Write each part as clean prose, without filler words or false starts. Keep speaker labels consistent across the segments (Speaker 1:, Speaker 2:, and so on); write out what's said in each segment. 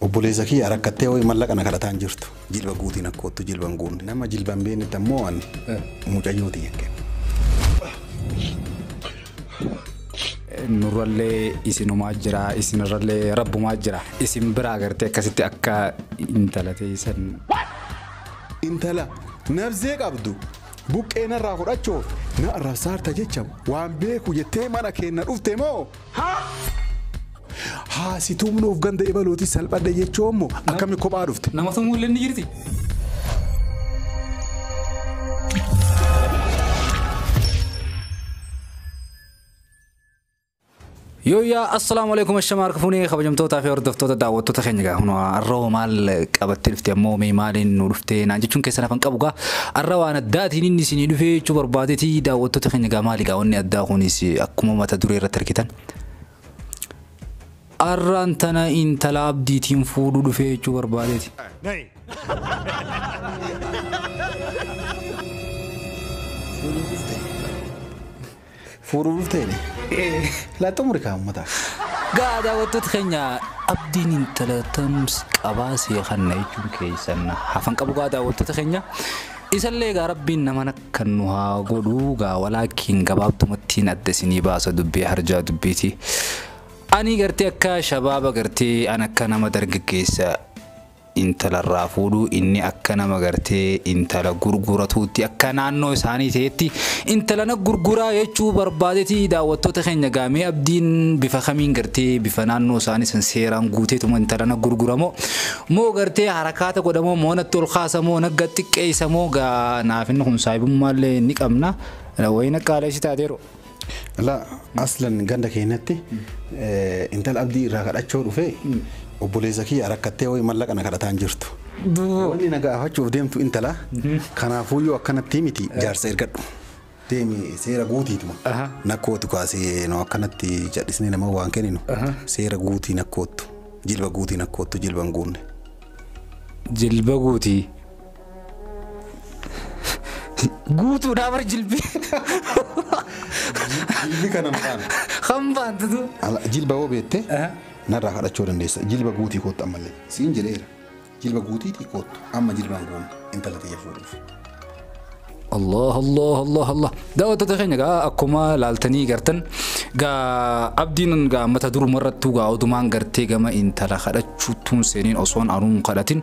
Speaker 1: obboleessa kiyya rakkattee ho'i mallaqa na kadhataan jirtu jilba guutiin akkootu jilban guunne nama jilban beenne tammoo ani mucayyooti yekke
Speaker 2: nurralee isinumaa jira isinirralee rabbumaa jira isin biraa gartee akkasitti akka intala teessan
Speaker 1: intala nabzee qabdu buqqeen irraa fudhachoo na arrabsaarta jecha waan beeku jettee mana keenna dhufte moo haa si tumnuuf ganda ebaluuti salphadde jechoommo akkami kophaa dhufte
Speaker 2: nama tumuullee ni jirti يا السلام عليكم الشمار كفوني خبجم توتا في أرض توتا دعوة توتا خنجا هنا الرو مال قبت لفتي مومي مالين ولفتين عندي شون كيسنا فنقبقة الرو أنا داتي نني سنين في شو بربادتي دعوة توتا خنجا مالي قاوني أداخوني سي أكمل ما تدوري رتركتن أرانتنا إن تلعب دي تيم فودو في شو بربادتي
Speaker 1: فورو تاني لا تمرك عمتا
Speaker 2: قاعدة وتتخنيا أبدين انت تمس قباسي خنا يجون كيسنا حفن قبو قاعدة وتتخنيا إسالي ربي إنما نكنوها قلوغا ولكن قباب تمتين أدسيني باسا دبي هرجا دبيتي أني قرتي أكا شبابا قرتي أنا كان مدرق كيسا انت للرافودو إني أكنا مغرتي انت لغرغورة توتي أكنا عنو إساني تيتي انت لنا غرغورة يجو بربادتي داوتو تخين نقامي أبدين بفخمين غرتي بفنانو إساني سنسيران غوتي تم انت لنا غرغورة مو غرتي حركاتا قدمو مونا تلخاصة مو نقاتك ايسا مو غا نافنهم سايبو مالي نقامنا وينك عليش تاديرو
Speaker 1: لا أصلا غندك هنتي انت الأبدي راقر أتشور وفي obboleessa kiyya rakkattee ho'i mallaqa na kadhataan jirtu. Wanni na gaafachuuf deemtu intala kanaafuyyuu akkanatti miti jaarsa ergadhu. Deemi seera guutiituma. Nakkootu kaasee no akkanatti jedhisnee nama waan kenninu. Seera guutii nakkootu. Jilba guutii nakkootu jilban guunne.
Speaker 2: Jilba guutii. Guutuu dhaabar jilbi.
Speaker 1: Jilbi kana maqaan.
Speaker 2: Hambaan tutu.
Speaker 1: Jilba hoo beettee. نرى هذا شو رنديس جيل بقوتي كوت أمالي سينجلير جيل بقوتي تي كوت أما جيل بانقون أنت لا تيجي
Speaker 2: الله الله الله الله ده تتخيل جا أكما لالتني قرتن جا أبدين جا متدور مرة توجا أو دمان قرتي جا ما إنت لا خدت شو تون سنين أصلا أرون قلتين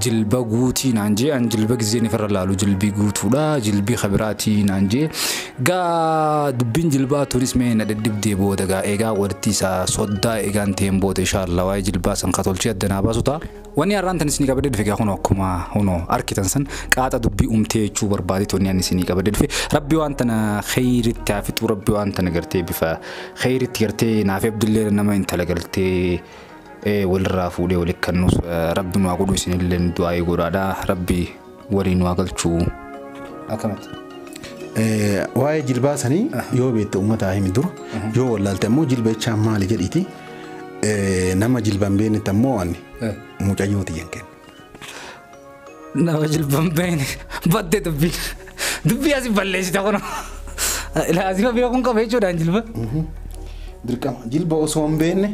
Speaker 2: جلبا قوتي نانجي عن جلبا زين فر لالو جلبي قوت ولا جلبي خبراتي نانجي جا دبين جلبا توريس مين الدب دي بود جا إيجا ورتي سا صدا إيجا تيم بود إن شاء الله واي جلبا سنقطول شيء دنا باسوتا واني أران تنسني قبل في هنا أكما هنا أركتنسن قاعدة دبي أمتي شو بربادي يعني سني قبل في ربي وانتنا خير التعفت وربي وانتنا قرتي بفا خير التقرتي نافي عبد الله إنما انت لقلتي والرافو لي ولك النص ربي نواقول سن اللي ندعي قرادا ربي وري نواقل شو أكملت
Speaker 1: واي جلباسني يو بيت أمتها هم دور يو ولا التمو جلبة شام مالي جريتي نما جلبان بين التمو عني مجايوتي يمكن
Speaker 2: نما جلبان بين بدي دبي أسي بلش تكونه لازم بيكون كبير دان جلبة
Speaker 1: دركم جلبة أسوان بينه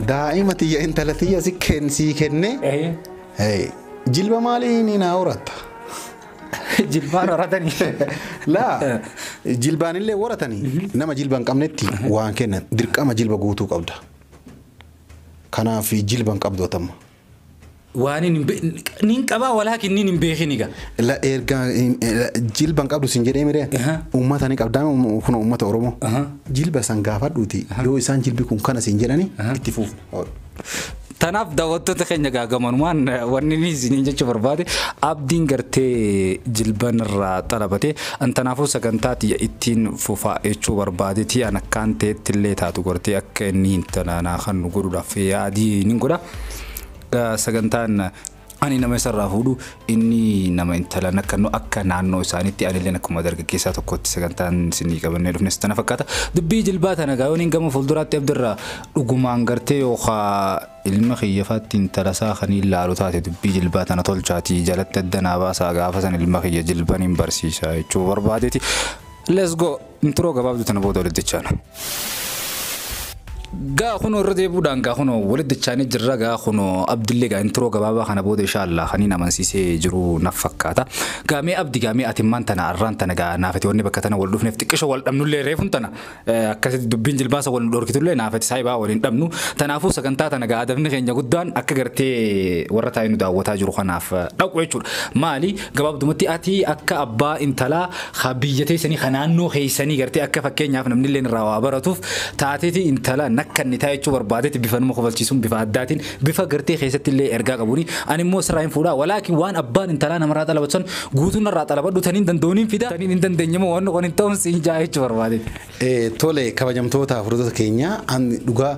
Speaker 1: دائما تيجي أنت لتيجي سكنة هاي جلبة مالي نينا أورات
Speaker 2: جلبان وراتني
Speaker 1: لا جلبان اللي وراتني نما جلبان كمنتي وان كنا دركم جلبة قوتو قبضة كنا في جلبان قبضة تم
Speaker 2: وانين نينكبا ولكن نين بيخنيكا
Speaker 1: لا إرجع جيل بنك أبدو سنجري ميري أمة ثاني قدام وكنا أمة أورومو جيل بس أنقافات دوتي يو إنسان جيل بيكون كنا سنجراني اتفوق
Speaker 2: تناف دعوتو تخيل جاكا منوان ونني زين جت بربادي أبدين قرتي جلبان الرا طلبتي أن تنافو سكنتاتي إتين فوفا إيشو بربادي تي أنا كانت تلي تاتو قرتي أكنين تنا خن نقول في عادي نقوله سكنتان أنا نما يسرّفودو إني نما إنتلا نكنو أكا نانو سانيتي أنا اللي نكون مدرك كيسة تقط سكنتان سني قبل نروح نستنا فكاتا دبي جلبات أنا قاونين قاموا فلدرات تبدر رجومان قرتي وخا المخيفات إنتلا ساخني إلا روتات دبي جلبات أنا طول شاتي جلت الدنا باسا قافزن المخية جلبان برسيسا شو بربادتي let's go intro قبل تنبودو للدشان Gaa kunoo irra deebi'uudhaan gaa kunoo walitti dachaanii jirra gaa kunoo abdillee gaa intiroo gabaabaa kana booda inshaallah kaniin amansiisee jiru naaf fakkaata. Gaamee abdi gaamee atimmaan tana arraan tana gaa naafati wanni bakka tana wal dhufneef xiqqisho wal dhabnullee reefuun tana akkasitti dubbiin jilbaasa wal dhorkitullee naafati saayibaa waliin dhabnu tanaafuu sagantaa tana gaa adabni keenya guddaan akka gartee warra taa'ee nu daawwataa jiru kanaaf dhaqu jechuudha. Maali gabaabdumatti ati akka abbaa intalaa biyyatee sanii kanaannoo keessanii gartee akka fakkeenyaaf namni illee irraa waa baratuuf taateeti intala nakkan ni taa'ee jechuudha barbaadeeti bifa nama kofalchiisuun bifa addaatiin bifa gartee keessatti illee ergaa qabuuni ani immoo sirraa hin fuudhaa walaakin waan abbaan intalaa namarraa xalabatsan guutuun irraa xalabadhu taniin danda'uuniin fida taniin hin dandeenyamoo waan qonin ta'uun siin jaa jechuudha barbaadeeti.
Speaker 1: Tole kabajamtoota furdota keenya an dhugaa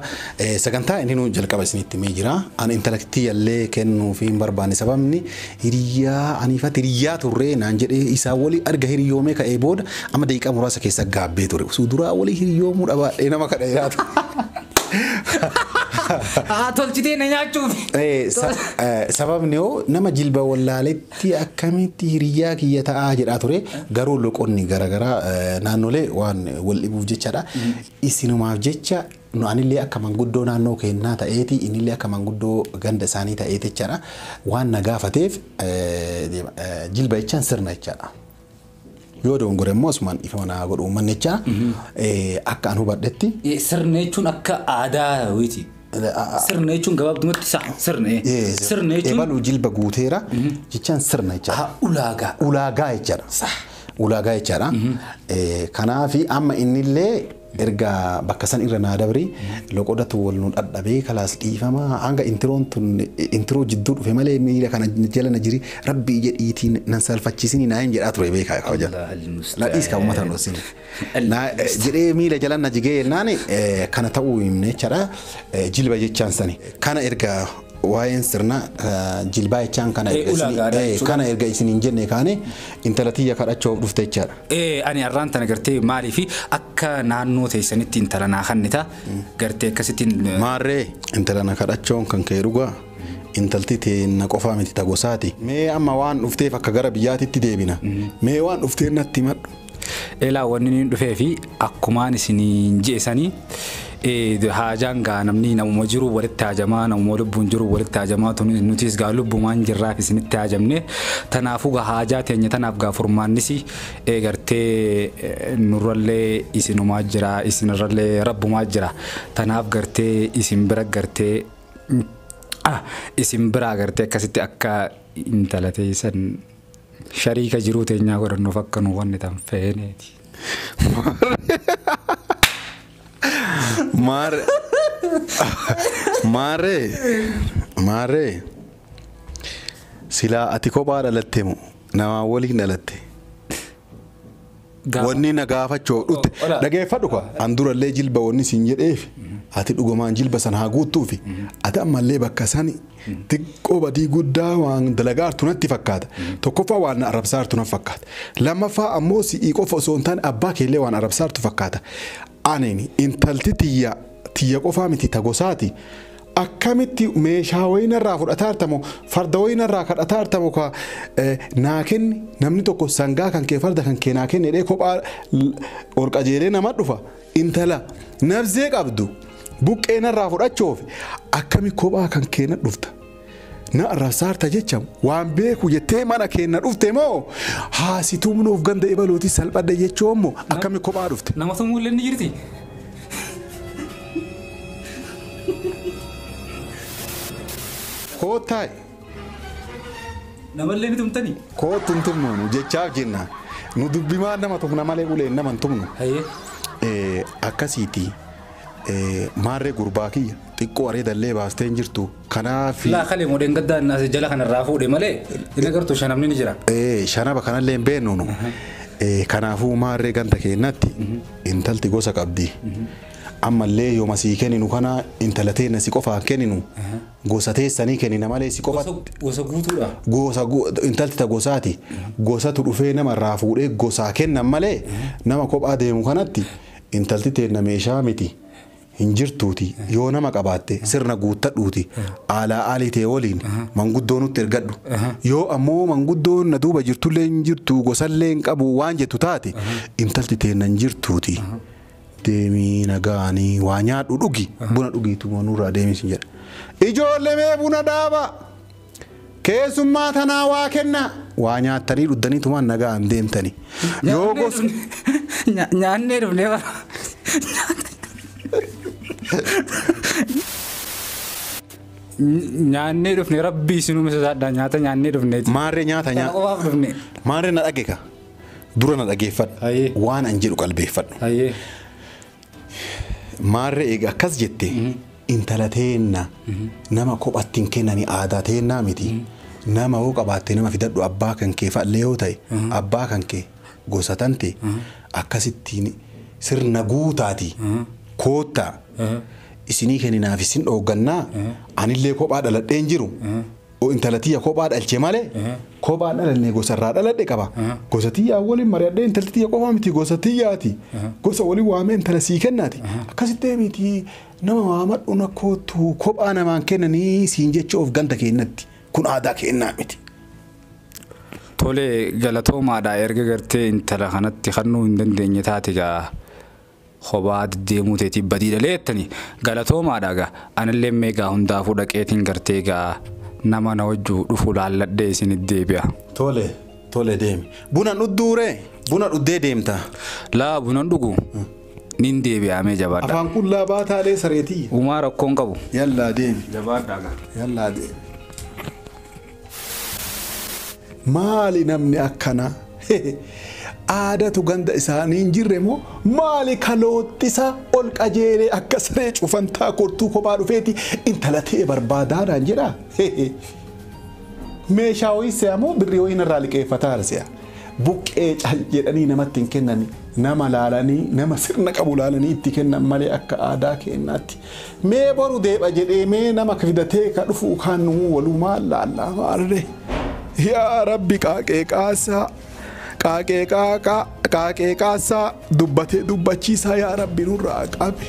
Speaker 1: sagantaa inni nu jalqaba isinitti mee jira an intalaktii yallee kennuu fi hin barbaanne sababni hiriyaa aniifatti hiriyaa turree naan jedhee isaa walii arga hiriyoomee ka'ee booda amma daqiiqaa muraasa keessa gaabbee ture suuduraa walii hiriyoomuu dhabaadhee nama kadha jiraatu.
Speaker 2: Tolchitee na nyaachuuf.
Speaker 1: Sababni hoo nama jilba wallaaletti akkamitti hiriyaa kiyya ta'aa jedhaa ture garuu loqonni garaagaraa naannolee waan wal dhibuuf jechaadha. Isinumaaf jecha anillee akka manguddoo naannoo kennaa ta'eeti inillee akka manguddoo ganda isaanii ta'eeti jechaadha. Waan na gaafateef jilba jechaan sirna jechaadha. Yoo dongore immoo asumaan ifa manaa godhu uummanni jecha akka an hubadhetti.
Speaker 2: Sirna jechuun akka aadaa witi. Sirna jechuun gabaabdumatti sirna. Sirna jechuun
Speaker 1: eebalu jilba guuteera jechaan sirna jechaadha.
Speaker 2: Ulaagaa.
Speaker 1: Ulaagaa jechaadha. Ulaagaa jechaadha. Kanaafi amma innillee erga bakka san irra naa dabri loqodatu wal nu dhadhabee kalaas dhiifama hanga intiroon tun intiroo jidduu dhufe malee miila kana jala na jiri rabbii jedhiitiin nan salphachiisini naa hin jedhaa ture beekaa kabaja. Ladhiis kan uummata dhoosini. Jedhee miila jala na jigee jennaan kana ta'uu himne jechaadha jilba jechaan sani. Kana erga waa'een sirna jilbaa jechaan kana erga isin hin jenne kaane intalatiyya kadhachuuf dhufte jechaadha.
Speaker 2: Ani arraan tana gartee maalii fi akka naannoo teessanitti intala naa kannita gartee akkasittiin.
Speaker 1: Maarree intala na kadhachuun kan kee dhugaa intalti teenna qofaa miti tagosaati. Mee amma waan dhufteef akka gara biyyaatitti deebina. Mee waan dhufteen natti madhu.
Speaker 2: Elaa wanni ni dhufee fi akkumaan isiniin jeesanii haajaan gaa namni namuma jiru walitti haajamaa namuma lubbuun jiru walitti haajamaa nutis gaa lubbumaan jirraaf isinitti haajamne tanaafuu gaa haajaa teenya tanaaf gaa furmaannis gartee nurrallee isinumaa jira isinirrallee rabbumaa jira tanaaf gartee isin bira gartee isin biraa gartee akkasitti akka intala teessan shariika jiruu teenyaa godhannuuf akka nu wanni tan feeneeti.
Speaker 1: Maarree silaa ati kophaa dhalatte moo namaa waliin dhalatte wanni na gaafachuu dhufte dhageeffadhu kwa an durallee jilba wanni siin jedheef ati dhugumaan jilba sana haa guuttuufi ati ammallee bakka sani xiqqoo badii guddaa waan dalagaartu natti fakkaata tokkoffaa waan arrabsaartu natti fakkaata lammaffaa ammoo si'ii qofa osoo hin taane abbaa keellee waan arrabsaartu fakkaata anini intalti tiyya qofaa miti tagosaati akkamitti meeshaa wayinarraa fudhataartamo farda wayinarraa kadhataartamo ka naa kenni namni tokko sangaa kan kee farda kan kee naa kenni jedhee kophaa ol qajeelee nama dhufa intala nabzee qabdu buqqeenarraa fudhachuuf akkami kophaa kan kee na dhufta na arrabsaarta jecha waan beeku jettee mana keenna dhufte moo haasituu nuuf ganda ibaluuti salphadha jechuun moo akkami kophaa dhufte.
Speaker 2: Nama tumuu illee ni jirti.
Speaker 1: Kootaay.
Speaker 2: Namallee ni tumtanii.
Speaker 1: Kootuun tumnu jechaaf jenna nu dubbimaa nama tumna malee uleen nama tumnu. Akkasiiti maarree gurbaa kiyya xiqqoo areedallee baastee jirtu kanaaf.
Speaker 2: Laa kalee modeen gaddaan as jala kanarraa fuudhe malee inni agartu shanamni ni jira.
Speaker 1: Shanaba kanallee hin beeknu nu. Kanaafuu maarree ganda keennatti intalti gosa qabdi. Ammallee yoo masii kenninu kana intala teenya si qofaan kenninu gosa teessanii kennina malee si qofa.
Speaker 2: Gosa guutuudha.
Speaker 1: Gosa intalti ta gosaati. Gosatu dhufee nama irraa fuudhee gosaa kennan malee nama kophaa deemu kanatti intalti teenya meeshaa miti. Hinjirtuuti yoo nama qabaatte sirna guuttadhuuti aalaa aalitee waliin manguddoo nutti ergadhu yoo ammoo manguddoon na duuba jirtullee hinjirtu gosallee hin qabu waan jettu taate intalti teenya hinjirtuuti deemii nagaanii waa nyaadhu dhugi buna dhugiitu nurraa deemii sin jedha. Ijoollee mee buna dhaaba keessummaa tanaa waa kenna waa nyaattanii dhuddaniitumaan nagaan deemtanii. Yoo gosa
Speaker 2: nyaannee dhufnee bara. Nyaannee dhufnee rabbii isinuu misaadhaa nyaata nyaannee dhufneeti.
Speaker 1: Maarree nyaata nyaata. Maarree na dhageeka. Dura na dhageeffadhu. Waan an jedhu qalbeeffadhu. Maarree egaa akkas jette intala teenna nama kophattiin kennanii aadaa teennaa miti. Nama hoo qabaattee nama fidadhu abbaa kan kee fa'allee yoo ta'e abbaa kan kee gosa tante akkasittiin sirna guutaati koottaa. Isinii kenninaaf isin dhooggannaa anillee kophaa dhaladheen jiru intala tiyya kophaa dhalche malee kophaa dhalannee gosarraa dhaladhe qaba gosa tiyyaa waliin mari'adhee intala tiyya qofaa miti gosa tiyyaati gosa waliin waamee intala sii kennaati akkasitti miti nama waamadhu nakkootu kophaa namaan kennanii siin jecha of ganda kennatti kun aadaa kennaa miti.
Speaker 2: Tole galatoomaadhaa erga gartee intala kanatti kannuu hin dandeenye taate gaa. Kophaa deemuu teetii badiidha leettanii galatoomaadhaa gaa anillee meegaa hundaafuu dhaqeetiin gartee gaa nama na wajjuu dhufu laalladhee isin deebi'a.
Speaker 1: Tole deemi. Buna dhudhuuree buna dhuddee deemta.
Speaker 2: Laa buna dhugu nin deebi'amee jabaadha.
Speaker 1: Afaan kun laabaa taalee sareetii.
Speaker 2: Uumaa rakkoon qabu.
Speaker 1: Yallaa deemi.
Speaker 2: Jabaadhaa gaa.
Speaker 1: Yallaa deemi. Maali namni akkana? Aadatu ganda isaanii hin jirre moo maali kaloottisa ol qajeelee akka saree cufantaa kortuu kophaa dhufeeti intala ta'e barbaadaadhaan jedha. Meeshaa wayii se'a moo birrii wayii irraa liqeeffataa se'a. Buqqee cal jedhanii namatti hin kennan nama laalanii nama sirna qabu laalanii itti kennan malee akka aadaa kennaatti. Mee boru deebi'a jedhee mee nama fidatee ka dhufu kan nuu walumaa laallaa maallee. Yaa Rabbi qaaqee qaasaa. Qaaqee qaasaa dubbatee dubbachiisaa yaa Rabbi nurraa qabe.